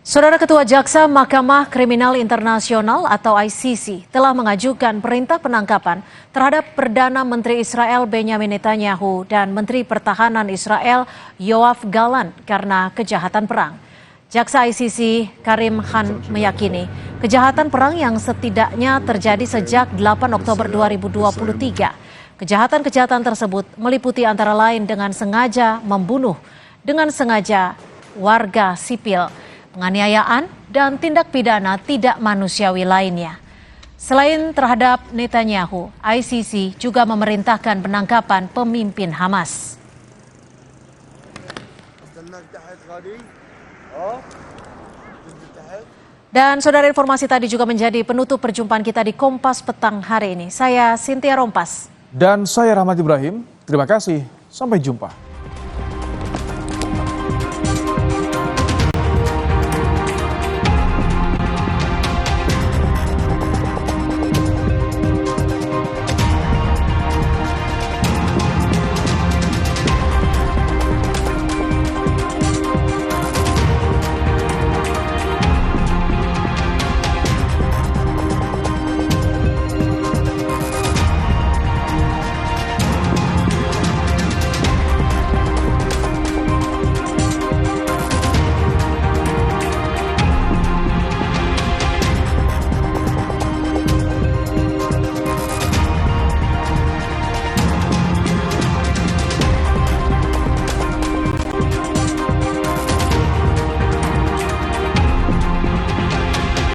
Saudara Ketua Jaksa Mahkamah Kriminal Internasional atau ICC telah mengajukan perintah penangkapan terhadap Perdana Menteri Israel Benjamin Netanyahu dan Menteri Pertahanan Israel Yoav Gallant karena kejahatan perang. Jaksa ICC Karim Khan meyakini kejahatan perang yang setidaknya terjadi sejak 8 Oktober 2023. Kejahatan-kejahatan tersebut meliputi antara lain dengan sengaja membunuh, dengan sengaja warga sipil, penganiayaan, dan tindak pidana tidak manusiawi lainnya. Selain terhadap Netanyahu, ICC juga memerintahkan penangkapan pemimpin Hamas. Dan saudara, informasi tadi juga menjadi penutup perjumpaan kita di Kompas petang hari ini. Saya Cynthia Rompas. Dan saya Rahmat Ibrahim. Terima kasih. Sampai jumpa.